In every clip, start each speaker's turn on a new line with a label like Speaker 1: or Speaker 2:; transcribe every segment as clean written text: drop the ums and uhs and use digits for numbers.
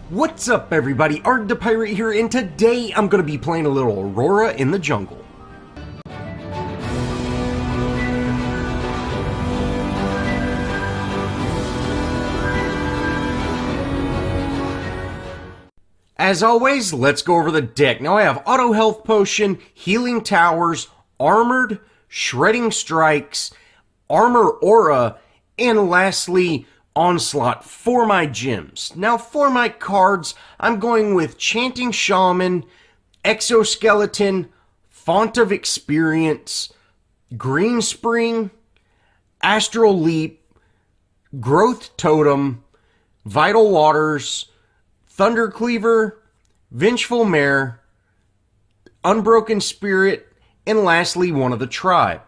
Speaker 1: What's up everybody, Arrg the Pirate here, and today I'm going to be playing a little Aurora in the jungle. As always, let's go over the deck. Now I have Auto Health Potion, Healing Towers, Armored, Shredding Strikes, Armor Aura, and lastly, Onslaught for my gems. Now for my cards, I'm going with Chanting Shaman, Exoskeleton, Font of Experience, Green Spring, Astral Leap, Growth Totem, Vital Waters, Thunder Cleaver, Vengeful Mare, Unbroken Spirit, and lastly one of the tribe.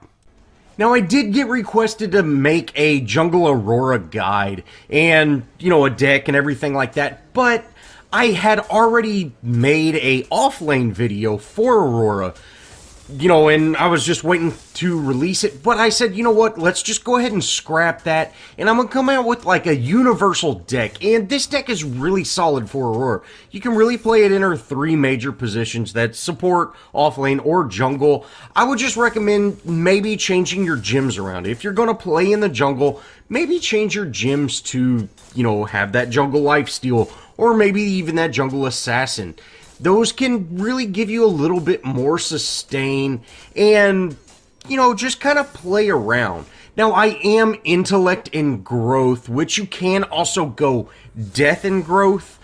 Speaker 1: Now, I did get requested to make a Jungle Aurora guide and, a deck and everything like that, but I had already made a offlane video for Aurora, and I was just waiting to release it, but I said, you know what, let's just go ahead and scrap that, and I'm going to come out with like a universal deck, and this deck is really solid for Aurora. You can really play it in her three major positions that support offlane or jungle. I would just recommend maybe changing your gems around. If you're going to play in the jungle, maybe change your gems to, have that jungle lifesteal, or maybe even that jungle assassin. Those can really give you a little bit more sustain and, just kind of play around. Now, I am Intellect and Growth, which you can also go Death and Growth.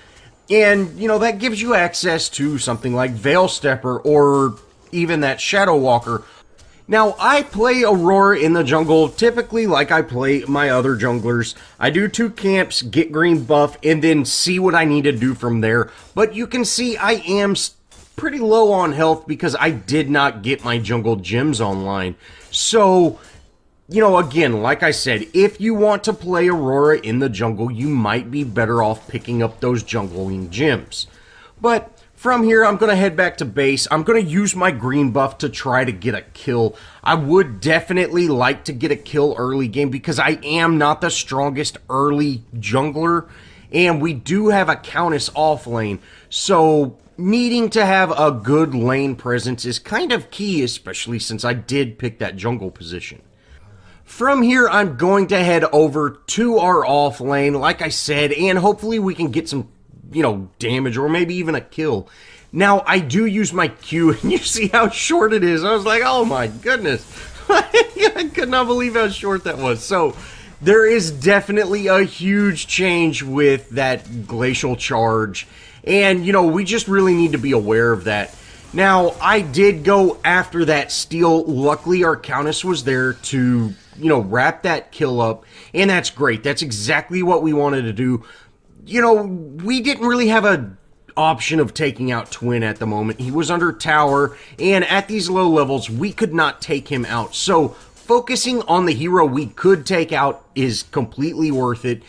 Speaker 1: And, that gives you access to something like Veil Stepper or even that Shadow Walker. Now, I play Aurora in the jungle typically like I play my other junglers. I do 2 camps, get green buff, and then see what I need to do from there. But you can see I am pretty low on health because I did not get my jungle gems online. So, again, like I said, if you want to play Aurora in the jungle, you might be better off picking up those jungling gems. But from here, I'm going to head back to base. I'm going to use my green buff to try to get a kill. I would definitely like to get a kill early game because I am not the strongest early jungler. And we do have a Countess off lane. So needing to have a good lane presence is kind of key, especially since I did pick that jungle position. From here, I'm going to head over to our off lane, like I said, and hopefully we can get some damage or maybe even a kill. Now, I do use my Q, and you see how short it is. I was like, oh my goodness. I could not believe how short that was. So, there is definitely a huge change with that glacial charge. And, we just really need to be aware of that. Now, I did go after that steal. Luckily, our Countess was there to, wrap that kill up. And that's great. That's exactly what we wanted to do. We didn't really have an option of taking out Twin at the moment. He was under tower, and at these low levels, we could not take him out. So, focusing on the hero we could take out is completely worth it.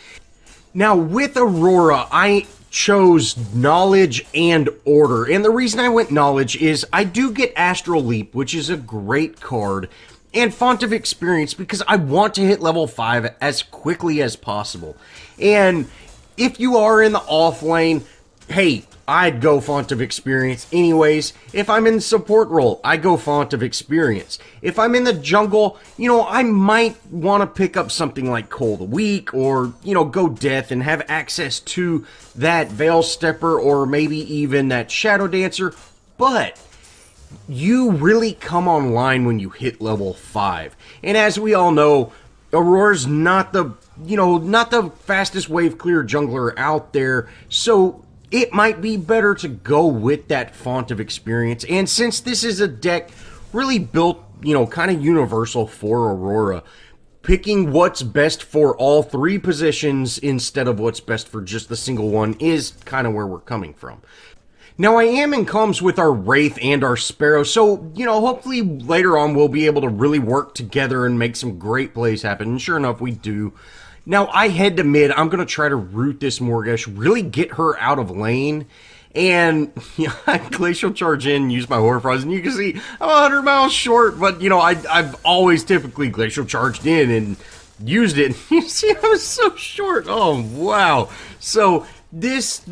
Speaker 1: Now, with Aurora, I chose Knowledge and Order. And the reason I went Knowledge is I do get Astral Leap, which is a great card, and Font of Experience because I want to hit level 5 as quickly as possible. And if you are in the off lane, hey, I'd go Font of Experience anyways. If I'm in the support role, I go Font of Experience. If I'm in the jungle, I might want to pick up something like Cold Weak or, go Death and have access to that Veil Stepper or maybe even that Shadow Dancer. But you really come online when you hit level 5. And as we all know, Aurora's not the not the fastest wave clear jungler out there, so it might be better to go with that Font of Experience. And since this is a deck really built, kind of universal for Aurora, picking what's best for all 3 positions instead of what's best for just the single one is kind of where we're coming from. Now, I am in comms with our Wraith and our Sparrow, so, hopefully later on we'll be able to really work together and make some great plays happen, and sure enough, we do. Now, I head to mid. I'm going to try to root this Morgesh, really get her out of lane, and I Glacial Charge in, use my Hoarfrost, and you can see I'm 100 miles short, but, I've always typically Glacial Charged in and used it. You see, I was so short. Oh, wow. So, this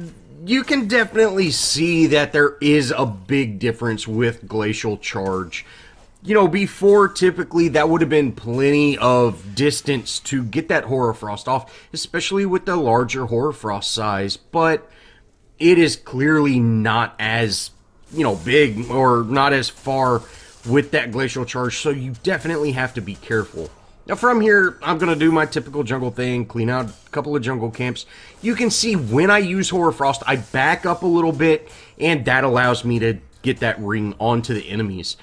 Speaker 1: you can definitely see that there is a big difference with Glacial Charge. You know, before, typically, that would have been plenty of distance to get that Hoarfrost off, especially with the larger Hoarfrost size, but it is clearly not as, you know, big or not as far with that Glacial Charge, so you definitely have to be careful. Now from here, I'm going to do my typical jungle thing, clean out a couple of jungle camps. You can see when I use Hoarfrost, I back up a little bit, and that allows me to get that ring onto the enemies.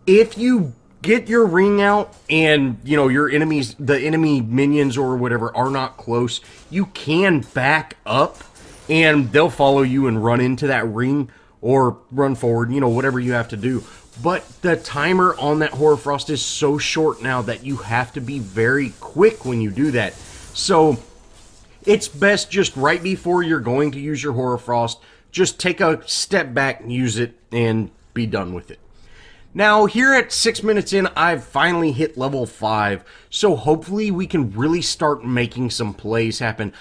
Speaker 1: If you get your ring out and, you know, your enemies, the enemy minions or whatever are not close, you can back up and they'll follow you and run into that ring or run forward, you know, whatever you have to do. But the timer on that Hoarfrost is so short now that you have to be very quick when you do that. So it's best just right before you're going to use your Hoarfrost, just take a step back, use it, and be done with it. Now, here at 6 minutes in, I've finally hit level 5, so hopefully we can really start making some plays happen.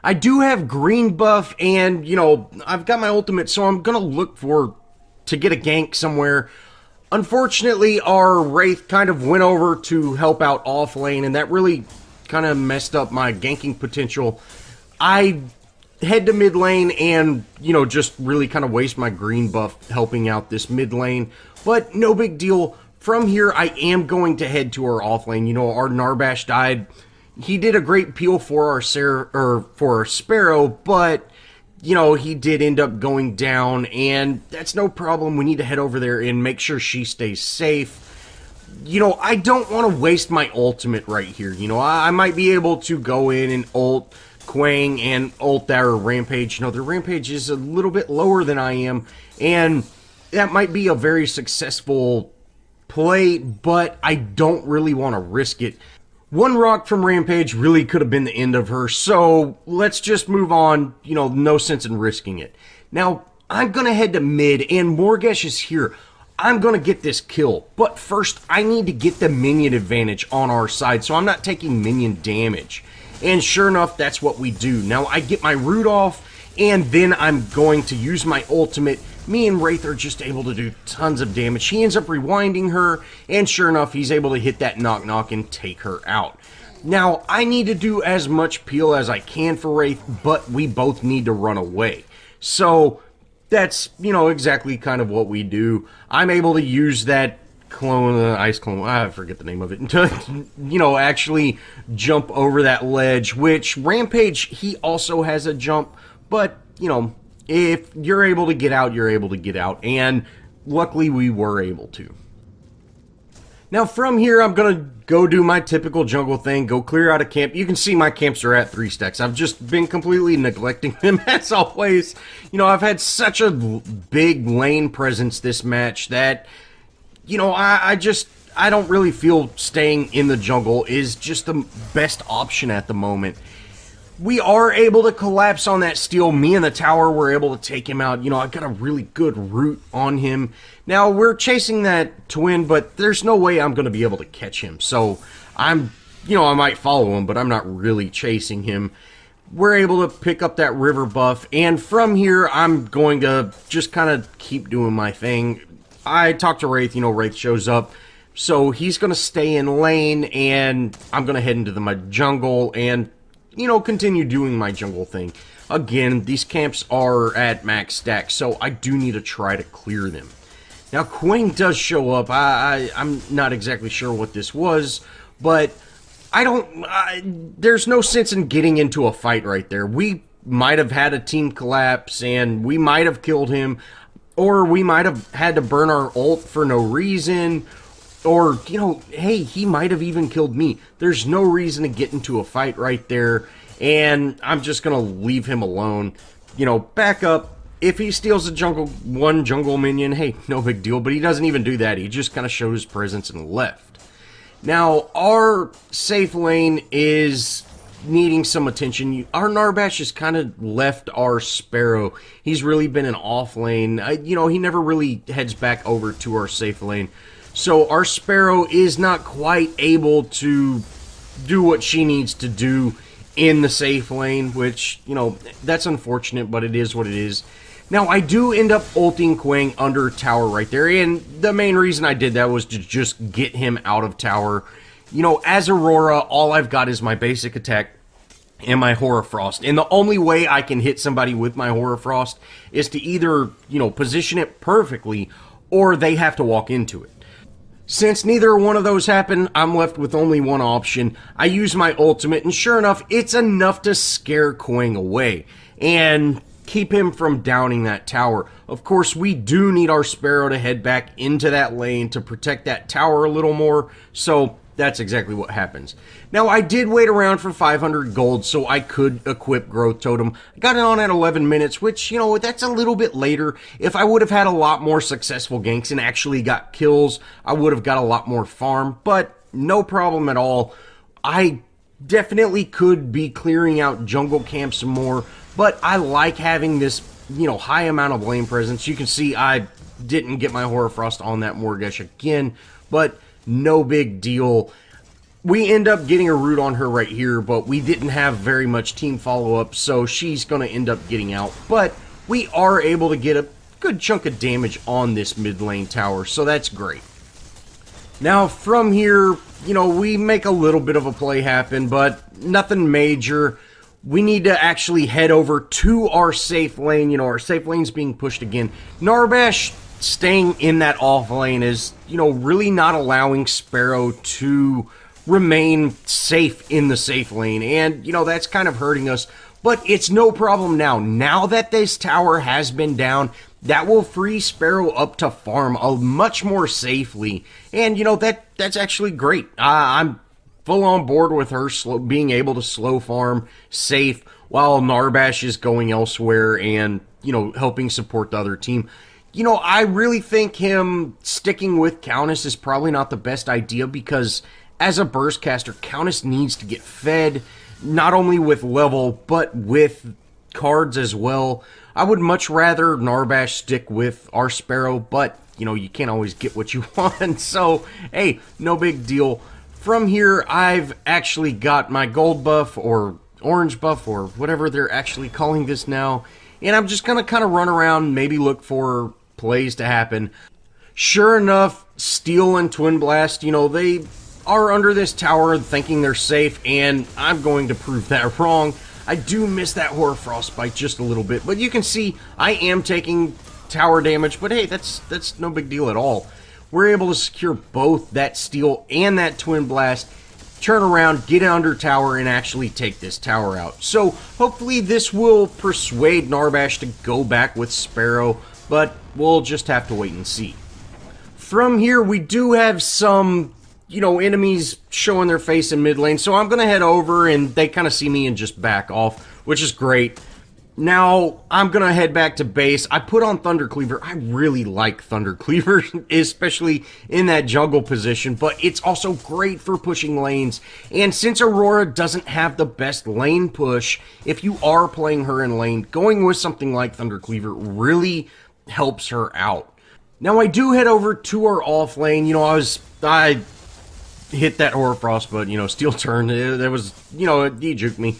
Speaker 1: I do have green buff, and, you know, I've got my ultimate, so I'm gonna look to get a gank somewhere. Unfortunately, our Wraith kind of went over to help out off lane, and that really kind of messed up my ganking potential. I head to mid lane and, you know, just really kind of waste my green buff helping out this mid lane. But no big deal. From here, I am going to head to our off lane. You know, our Narbash died. He did a great peel for our Sparrow, but, you know, he did end up going down, and that's no problem. We need to head over there and make sure she stays safe. You know, I don't want to waste my ultimate right here. You know, I might be able to go in and ult Quang and ult their Rampage. You know, their Rampage is a little bit lower than I am, and that might be a very successful play, but I don't really want to risk it. One rock from Rampage really could have been the end of her, so let's just move on. You know, no sense in risking it. Now, I'm going to head to mid, and Morgesh is here. I'm going to get this kill, but first, I need to get the minion advantage on our side, so I'm not taking minion damage. And sure enough, that's what we do. Now, I get my root off, and then I'm going to use my ultimate. Me and Wraith are just able to do tons of damage. He ends up rewinding her, and sure enough, he's able to hit that knock-knock and take her out. Now, I need to do as much peel as I can for Wraith, but we both need to run away. So, that's, you know, exactly kind of what we do. I'm able to use that clone, ice clone, I forget the name of it, to, you know, actually jump over that ledge, which Rampage, he also has a jump, but, you know, if you're able to get out, you're able to get out, and luckily we were able to. Now from here, I'm going to go do my typical jungle thing, go clear out a camp. You can see my camps are at 3 stacks. I've just been completely neglecting them as always. You know, I've had such a big lane presence this match that, you know, I don't really feel staying in the jungle is just the best option at the moment. We are able to collapse on that steal. Me and the tower were able to take him out. You know, I got a really good root on him. Now, we're chasing that twin, but there's no way I'm going to be able to catch him. So, you know, I might follow him, but I'm not really chasing him. We're able to pick up that river buff, and from here, I'm going to just kind of keep doing my thing. I talked to Wraith, you know, Wraith shows up. So, he's going to stay in lane, and I'm going to head into my jungle, and you know, continue doing my jungle thing. Again, these camps are at max stack, so I do need to try to clear them. Now, Quang does show up. I'm not exactly sure what this was, but there's no sense in getting into a fight right there. We might have had a team collapse, and we might have killed him, or we might have had to burn our ult for no reason, or, you know, hey, he might have even killed me. There's no reason to get into a fight right there, and I'm just going to leave him alone. You know, back up. If he steals one jungle minion, hey, no big deal, but he doesn't even do that. He just kind of showed his presence and left. Now, our safe lane is needing some attention. Our Narbash has kind of left our Sparrow. He's really been an off lane. You know, he never really heads back over to our safe lane. So our Sparrow is not quite able to do what she needs to do in the safe lane, which, you know, that's unfortunate, but it is what it is. Now, I do end up ulting Quang under tower right there, and the main reason I did that was to just get him out of tower. You know, as Aurora, all I've got is my basic attack and my Hoarfrost, and the only way I can hit somebody with my Hoarfrost is to either, you know, position it perfectly, or they have to walk into it. Since neither one of those happen, I'm left with only one option. I use my ultimate, and sure enough, it's enough to scare Quang away and keep him from downing that tower. Of course, we do need our Sparrow to head back into that lane to protect that tower a little more, so that's exactly what happens. Now, I did wait around for 500 gold so I could equip Growth Totem. I got it on at 11 minutes, which, you know, that's a little bit later. If I would have had a lot more successful ganks and actually got kills, I would have got a lot more farm, but no problem at all. I definitely could be clearing out jungle camps some more, but I like having this, you know, high amount of lane presence. You can see I didn't get my Hoarfrost on that Morgesh again, but no big deal. We end up getting a root on her right here, but we didn't have very much team follow-up, so she's going to end up getting out. But we are able to get a good chunk of damage on this mid lane tower, so that's great. Now, from here, you know, we make a little bit of a play happen, but nothing major. We need to actually head over to our safe lane. You know, our safe lane's being pushed again. Narbash staying in that off lane is, you know, really not allowing Sparrow to remain safe in the safe lane, and, you know, that's kind of hurting us, but it's no problem now. Now that this tower has been down, that will free Sparrow up to farm much more safely, and, you know, that's actually great. I'm full on board with her being able to slow farm safe while Narbash is going elsewhere and, you know, helping support the other team. You know, I really think him sticking with Countess is probably not the best idea, because as a burst caster, Countess needs to get fed, not only with level, but with cards as well. I would much rather Narbash stick with our Sparrow, but, you know, you can't always get what you want, so, hey, no big deal. From here, I've actually got my gold buff, or orange buff, or whatever they're actually calling this now, and I'm just going to kind of run around, maybe look for plays to happen. Sure enough, Steel and Twin Blast, you know, they are under this tower thinking they're safe, and I'm going to prove that wrong. I do miss that Hoarfrost by just a little bit, but you can see I am taking tower damage, but hey, that's no big deal at all. We're able to secure both that Steel and that Twin Blast, turn around, get under tower, and actually take this tower out. So hopefully this will persuade Narbash to go back with Sparrow, but we'll just have to wait and see. From here, we do have some, you know, enemies showing their face in mid lane, so I'm going to head over, and they kind of see me and just back off, which is great. Now, I'm going to head back to base. I put on Thunder Cleaver. I really like Thunder Cleaver, especially in that jungle position, but it's also great for pushing lanes. And since Aurora doesn't have the best lane push, if you are playing her in lane, going with something like Thunder Cleaver really helps her out. Now, I do head over to our off lane. You know, I hit that Hoarfrost, but, you know, Steel turn, there was, you know, he juked me.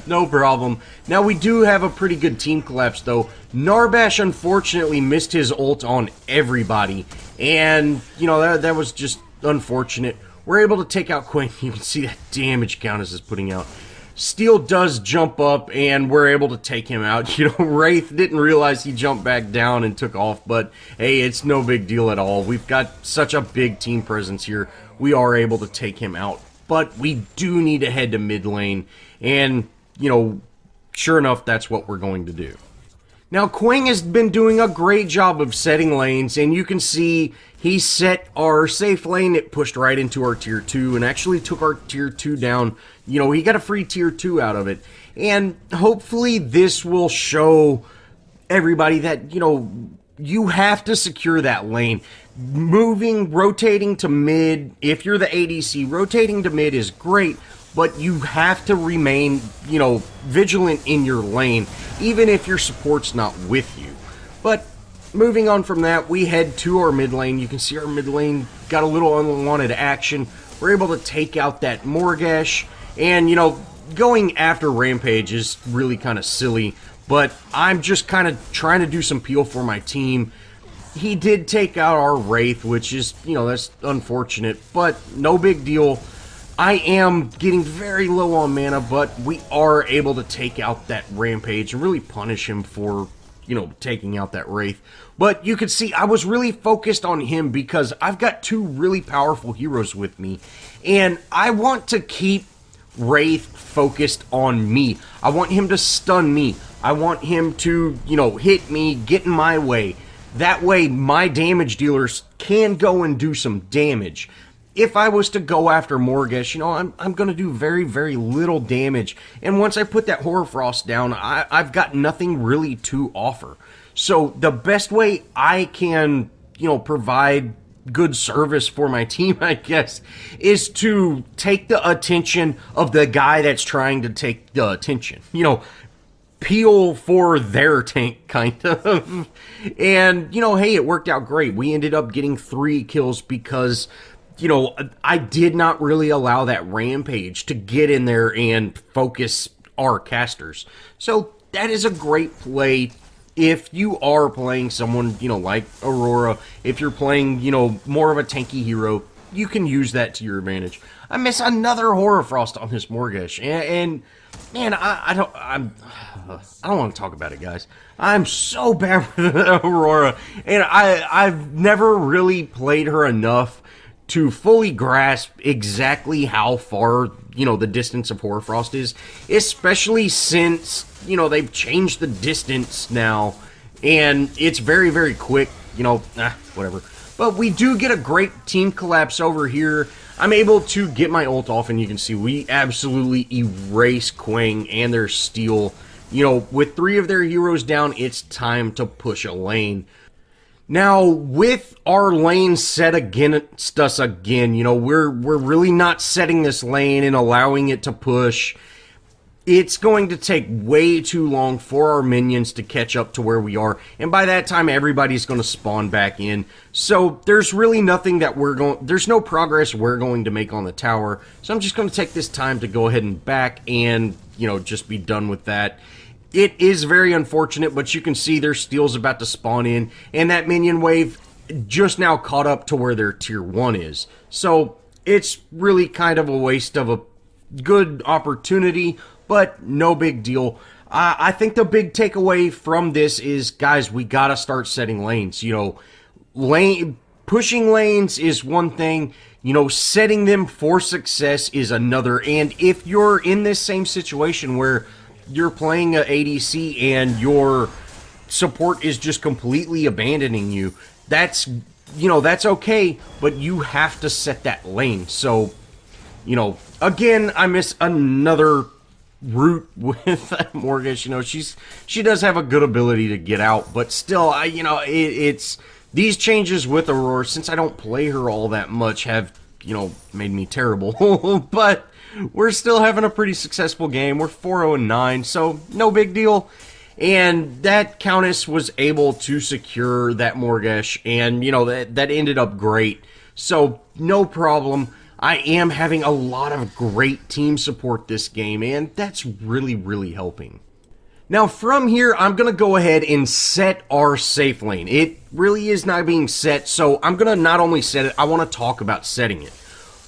Speaker 1: No problem. Now, we do have a pretty good team collapse, though. Narbash, unfortunately, missed his ult on everybody, and, you know, that was just unfortunate. We're able to take out Quang. You can see that damage Countess is putting out. Steel does jump up, and we're able to take him out. You know, Wraith didn't realize he jumped back down and took off, but, hey, it's no big deal at all. We've got such a big team presence here. We are able to take him out, but we do need to head to mid lane, and, you know, sure enough, that's what we're going to do. Now, Quang has been doing a great job of setting lanes, and you can see he set our safe lane. It pushed right into our tier 2 and actually took our tier 2 down. You know, he got a free tier 2 out of it. And hopefully this will show everybody that, you know, you have to secure that lane. Rotating to mid, if you're the ADC, rotating to mid is great, but you have to remain, you know, vigilant in your lane, even if your support's not with you. But moving on from that, we head to our mid lane. You can see our mid lane got a little unwanted action. We're able to take out that Morgesh, and, you know, going after Rampage is really kind of silly, but I'm just kind of trying to do some peel for my team. He did take out our Wraith, which is, that's unfortunate, but no big deal. I am getting very low on mana, but we are able to take out that Rampage and really punish him for, taking out that Wraith. But you can see I was really focused on him because I've got two really powerful heroes with me, and I want to keep Wraith focused on me. I want him to stun me. I want him to, hit me, get in my way. That way, my damage dealers can go and do some damage. If I was to go after Morgesh, I'm going to do very, very little damage. And once I put that Hoarfrost down, I've got nothing really to offer. So the best way I can, provide good service for my team, I guess, is to take the attention of the guy that's trying to take the attention. Peel for their tank, kind of. And, hey, it worked out great. We ended up getting 3 kills because, I did not really allow that Rampage to get in there and focus our casters. So that is a great play if you are playing someone, like Aurora. If you're playing, more of a tanky hero, you can use that to your advantage. I miss another Hoarfrost on this Morgesh, and man, I don't want to talk about it, guys. I'm so bad with Aurora, and I've never really played her enough to fully grasp exactly how far, the distance of Hoarfrost is, especially since, they've changed the distance now, and it's very, very quick, whatever. But we do get a great team collapse over here. I'm able to get my ult off, and you can see we absolutely erase Quang and their steal. With 3 of their heroes down, it's time to push a lane. Now, with our lane set against us again, we're really not setting this lane and allowing it to push. It's going to take way too long for our minions to catch up to where we are, and by that time, everybody's going to spawn back in. So there's really nothing that there's no progress we're going to make on the tower. So I'm just going to take this time to go ahead and back and, just be done with that. It is very unfortunate, but you can see their steal's about to spawn in, and that minion wave just now caught up to where their tier 1 is. So it's really kind of a waste of a good opportunity, but no big deal. I think the big takeaway from this is, guys, we gotta start setting lanes. Pushing lanes is one thing, setting them for success is another. And if you're in this same situation where you're playing a ADC and your support is just completely abandoning you, that's okay, but you have to set that lane. So, again, I miss another route with Morgesh. She does have a good ability to get out, but still, it's these changes with Aurora, since I don't play her all that much, have, made me terrible. But we're still having a pretty successful game. We're 4-0-9, so no big deal. And that Countess was able to secure that Morgesh, and, that ended up great. So, no problem. I am having a lot of great team support this game, and that's really, really helping. Now, from here, I'm going to go ahead and set our safe lane. It really is not being set, so I'm going to not only set it, I want to talk about setting it.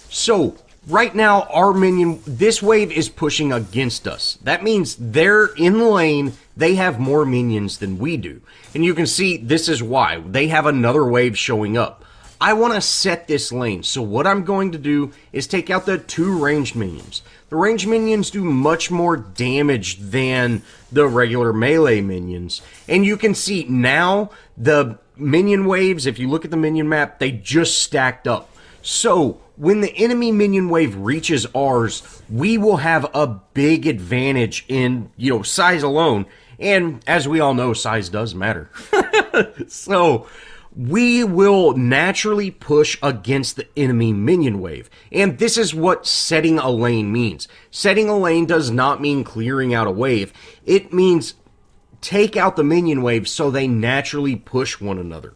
Speaker 1: So, right now, our minion, this wave is pushing against us. That means they're in the lane, they have more minions than we do. And you can see this is why. They have another wave showing up. I want to set this lane, so what I'm going to do is take out the 2 ranged minions. The ranged minions do much more damage than the regular melee minions. And you can see now the minion waves, if you look at the minion map, they just stacked up. So, when the enemy minion wave reaches ours, we will have a big advantage in, size alone. And as we all know, size does matter. So, we will naturally push against the enemy minion wave. And this is what setting a lane means. Setting a lane does not mean clearing out a wave. It means take out the minion wave so they naturally push one another.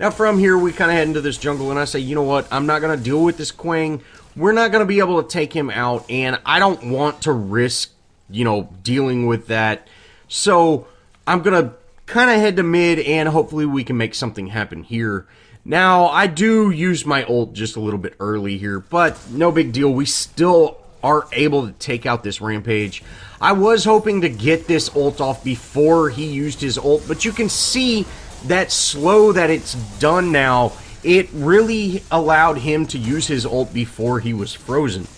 Speaker 1: Now from here, we kind of head into this jungle, and I say, you know what, I'm not going to deal with this Quang. we're not going to be able to take him out, and I don't want to risk, dealing with that. So I'm going to kind of head to mid, and hopefully we can make something happen here. Now, I do use my ult just a little bit early here, but no big deal. We still are able to take out this Rampage. I was hoping to get this ult off before he used his ult, but you can see that slow that it's done now. It really allowed him to use his ult before he was frozen.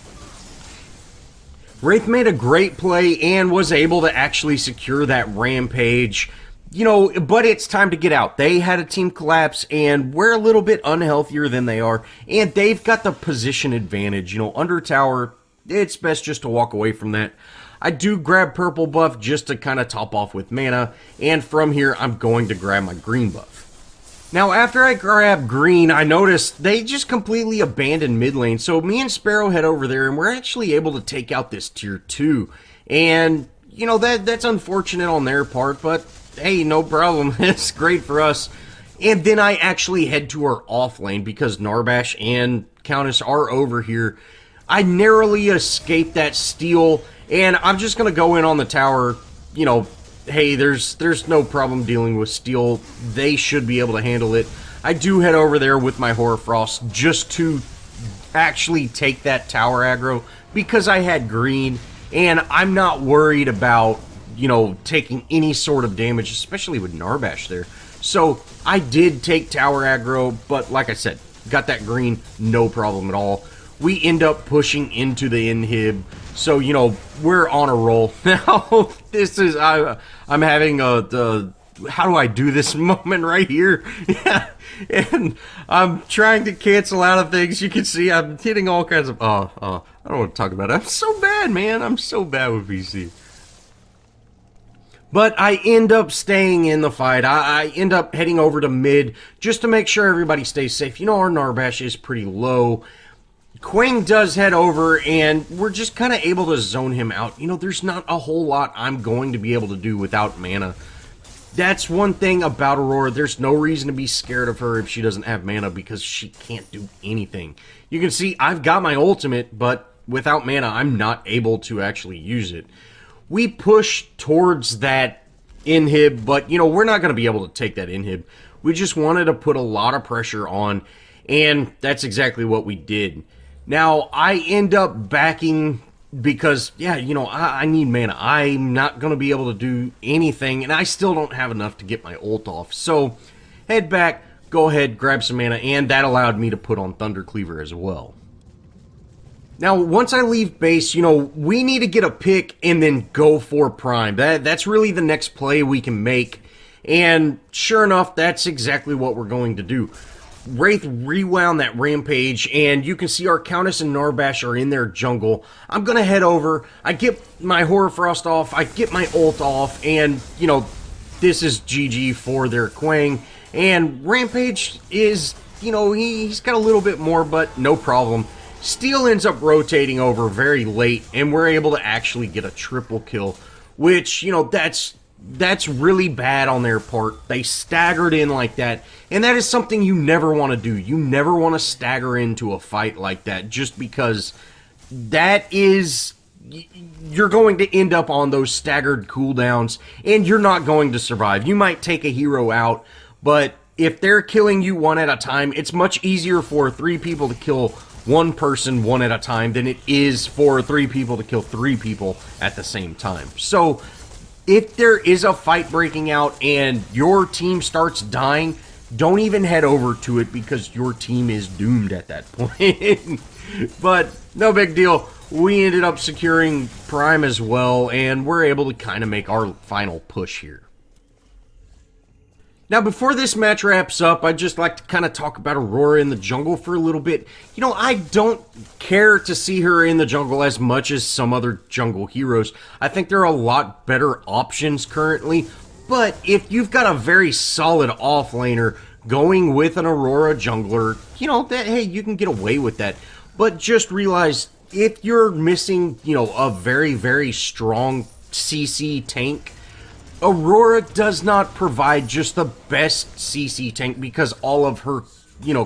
Speaker 1: Wraith made a great play and was able to actually secure that Rampage. But it's time to get out. They had a team collapse, and we're a little bit unhealthier than they are, and they've got the position advantage. Under tower, it's best just to walk away from that. I do grab purple buff just to kind of top off with mana, and from here, I'm going to grab my green buff. Now, after I grab green, I noticed they just completely abandoned mid lane, so me and Sparrow head over there, and we're actually able to take out this tier 2. And, that's unfortunate on their part, but hey, no problem. It's great for us. And then I actually head to our off lane because Narbash and Countess are over here. I narrowly escaped that steal, and I'm just going to go in on the tower. Hey, there's no problem dealing with steal. They should be able to handle it. I do head over there with my Hoarfrost just to actually take that tower aggro because I had green, and I'm not worried about taking any sort of damage, especially with Narbash there. So I did take tower aggro, but like I said, got that green, no problem at all. We end up pushing into the inhib, so we're on a roll. Now this is I'm having the how do I do this moment right here. Yeah, and I'm trying to cancel out of things. You can see I'm hitting all kinds of I don't want to talk about it. I'm so bad, man. I'm so bad with VC. But I end up staying in the fight. I end up heading over to mid just to make sure everybody stays safe. Our Narbash is pretty low. Quang does head over, and we're just kind of able to zone him out. There's not a whole lot I'm going to be able to do without mana. That's one thing about Aurora. There's no reason to be scared of her if she doesn't have mana because she can't do anything. You can see I've got my ultimate, but without mana, I'm not able to actually use it. We push towards that inhib, but, we're not going to be able to take that inhib. We just wanted to put a lot of pressure on, and that's exactly what we did. Now, I end up backing because, yeah, I need mana. I'm not going to be able to do anything, and I still don't have enough to get my ult off. So, head back, go ahead, grab some mana, and that allowed me to put on Thunder Cleaver as well. Now, once I leave base, we need to get a pick and then go for Prime. That's really the next play we can make. And sure enough, that's exactly what we're going to do. Wraith rewound that Rampage, and you can see our Countess and Narbash are in their jungle. I'm going to head over. I get my Hoarfrost off. I get my ult off. And, this is GG for their Quang. And Rampage is, he's got a little bit more, but no problem. Steel ends up rotating over very late, and we're able to actually get a triple kill, which, that's really bad on their part. They staggered in like that, and that is something you never want to do. You never want to stagger into a fight like that, just because that is... you're going to end up on those staggered cooldowns, and you're not going to survive. You might take a hero out, but if they're killing you one at a time, it's much easier for 3 people to kill one person one at a time than it is for 3 people to kill 3 people at the same time. So if there is a fight breaking out and your team starts dying, don't even head over to it because your team is doomed at that point. But no big deal. We ended up securing Prime as well, and we're able to kind of make our final push here. Now, before this match wraps up, I'd just like to kind of talk about Aurora in the jungle for a little bit. I don't care to see her in the jungle as much as some other jungle heroes. I think there are a lot better options currently, but if you've got a very solid offlaner going with an Aurora jungler, hey, you can get away with that. But just realize, if you're missing, a very, very strong CC tank, Aurora does not provide just the best CC tank because all of her,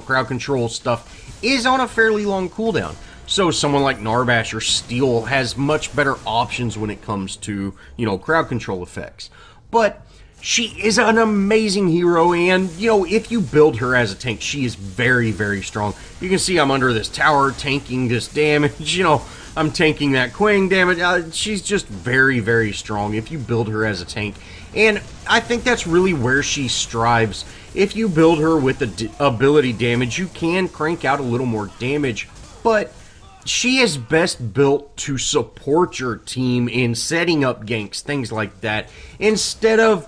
Speaker 1: crowd control stuff is on a fairly long cooldown. So someone like Narbash or Steel has much better options when it comes to, you know, crowd control effects. But she is an amazing hero, and, you know, if you build her as a tank, she is very, very strong. You can see I'm under this tower tanking this damage, you know, I'm tanking that Quang damage. She's just very, very strong if you build her as a tank. And I think that's really where she strives. If you build her with the ability damage, you can crank out a little more damage, but she is best built to support your team in setting up ganks, things like that, instead of,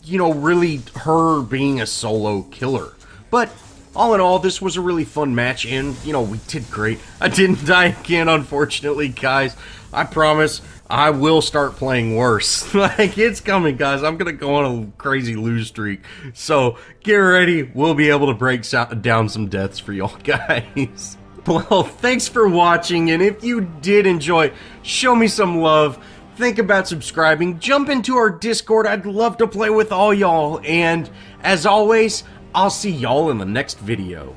Speaker 1: you know, really her being a solo killer. But all in all, this was a really fun match, and, you know, we did great. I didn't die again, unfortunately, guys. I promise I will start playing worse. Like, it's coming, guys. I'm gonna go on a crazy lose streak. So, get ready. We'll be able to break down some deaths for y'all guys. Well, thanks for watching, and if you did enjoy, show me some love. Think about subscribing. Jump into our Discord. I'd love to play with all y'all. And, as always, I'll see y'all in the next video.